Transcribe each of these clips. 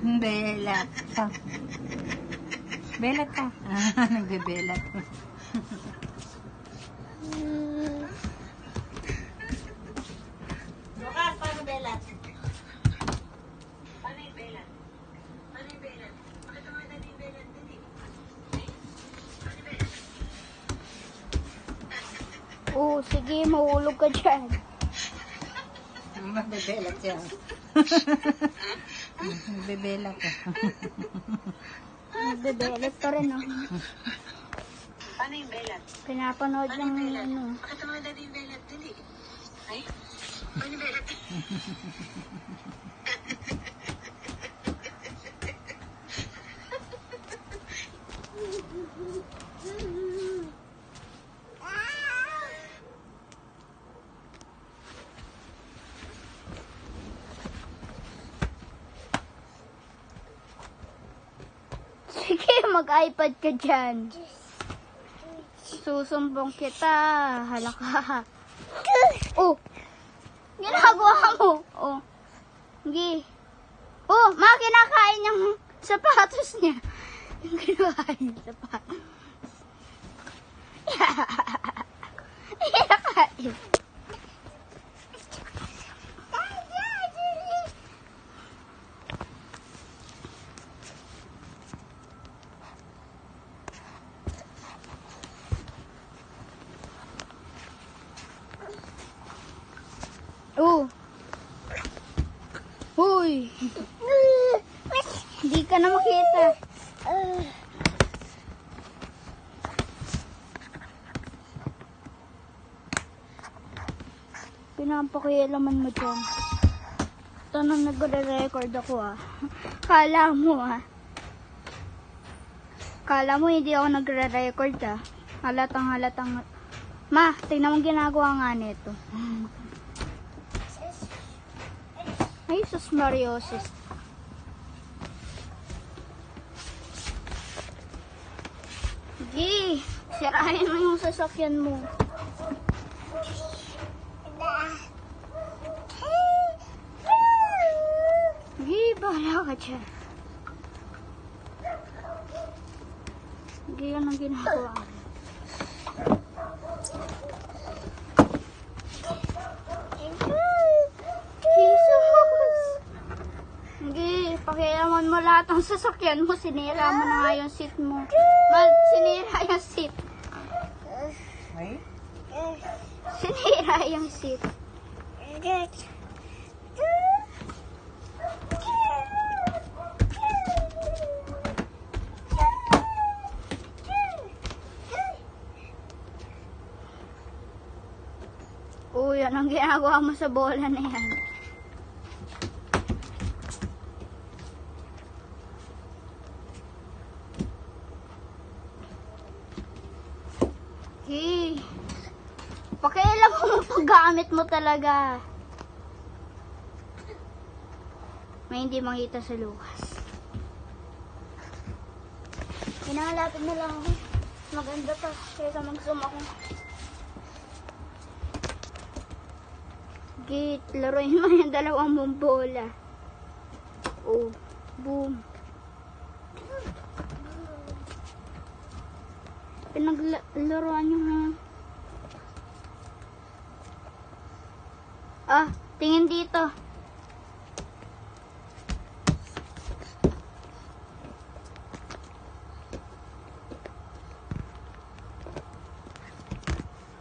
Belat. Pa. Belat ka. Nagbebelat. Bukas, paano belat? Paano yung belat? Paano yung belat? Pakita mo natin yung belat din eh. Paano yung belat? Oo, sige, mahulog ka dyan. Magbebelat siya. Nagbebelat ka. Nagbebelat pa rin, no? Paano yung belat? Pinapanood Paano ng yung belat? ano. Pakita mo natin yung belat din eh. Ay? Paano yung belat? Sige, mag-iPad ka dyan. Susumbong kita. Halaka. Oh! Ginagawa mo. Oh. Sige. Oh, kinakain yung sapatos niya. Yung kinakain yung sapatos. Kinakain. Oh. Hoy. Hindi ka na makita. Pinapakialaman mo dyan. Ito nang nagre-record ako Kala mo Kala mo hindi ako nagre-record Halatang. Ma, tingnan mo ginagawa nga nito. Ay, sus Mariosis. Sige, sirahin mo yung sasakyan mo. Sige, bahala ka dyan. Sige, yan ang ginagawa. Pakialaman mo lahat ng sasakyan mo, sinira mo na nga yung seat mo. Sinira yung seat. Ay? Sinira yung seat. Uy, yan ang ginagawa mo sa bola na yan. Hey, pakialam mo ang paggamit mo talaga. May hindi makita sa Lucas. Inahalapin na lang ako. Maganda pa kaysa mag-zoom ako. Gate, laruin mo yung dalawang bombola. Oh, boom. Pinaglaruan yung tingin dito.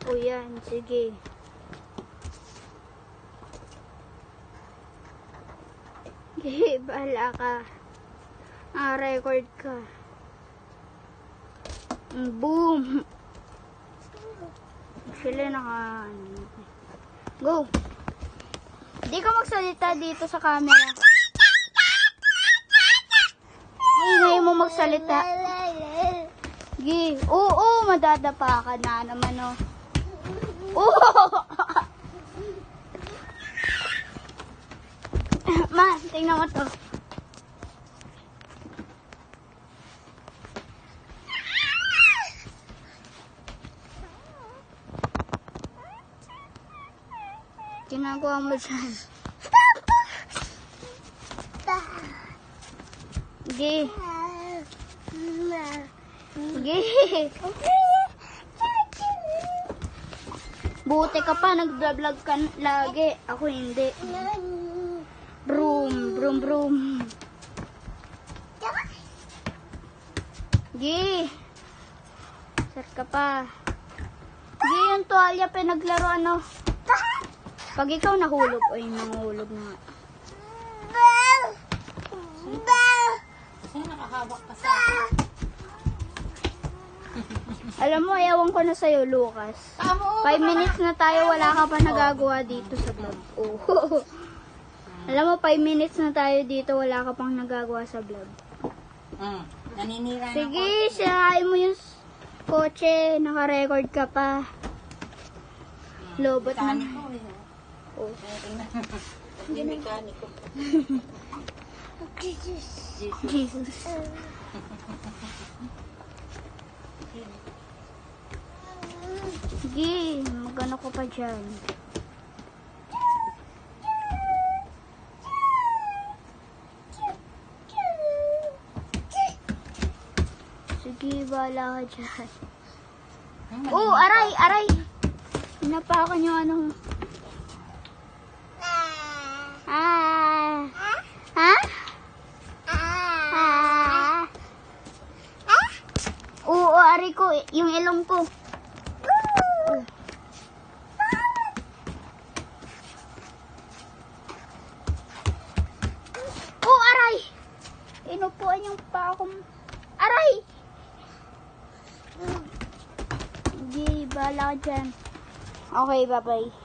O yan, sige. Sige, bahala ka. Record ka. Boom! Sila Go! Hindi ka magsalita dito sa camera. Ingay mo magsalita. Sige. Oo, madadapa ka na naman, Oo! Ma, tingnan mo to. Ginagawa mo dyan. Sige. Sige. Buti ka pa, nag-vlog ka lagi. Ako hindi. Broom, broom, broom. Sige. Sir ka pa. Sige, yung tuwalya pinaglaro ano. Pag ikaw nahulog, ay nahulog na nga. Kasi nakahawak ka sa akin. Alam mo, ewan ko na sa'yo, Lucas. 5 minutes na tayo, wala ka pa nagagawa dito sa vlog. Oh. Alam mo, 5 minutes na tayo dito, wala ka pang nagagawa sa vlog. Naninira na Sige, sirain mo yung kotse, naka-record ka pa. Lobot na. Mekaniko eh. Oh. Hindi mekaniko. Jesus. Sige, magano ko pa dyan. Sige, bahala ka dyan. Oh, aray, aray! Pinapakan yung ano. Ah. Ha? Ah. Oo, aray ko, yung ilong ko. Oh, aray! Inupuan yung pa akong... Aray! Hindi, bahala ka dyan. Okay, bye-bye.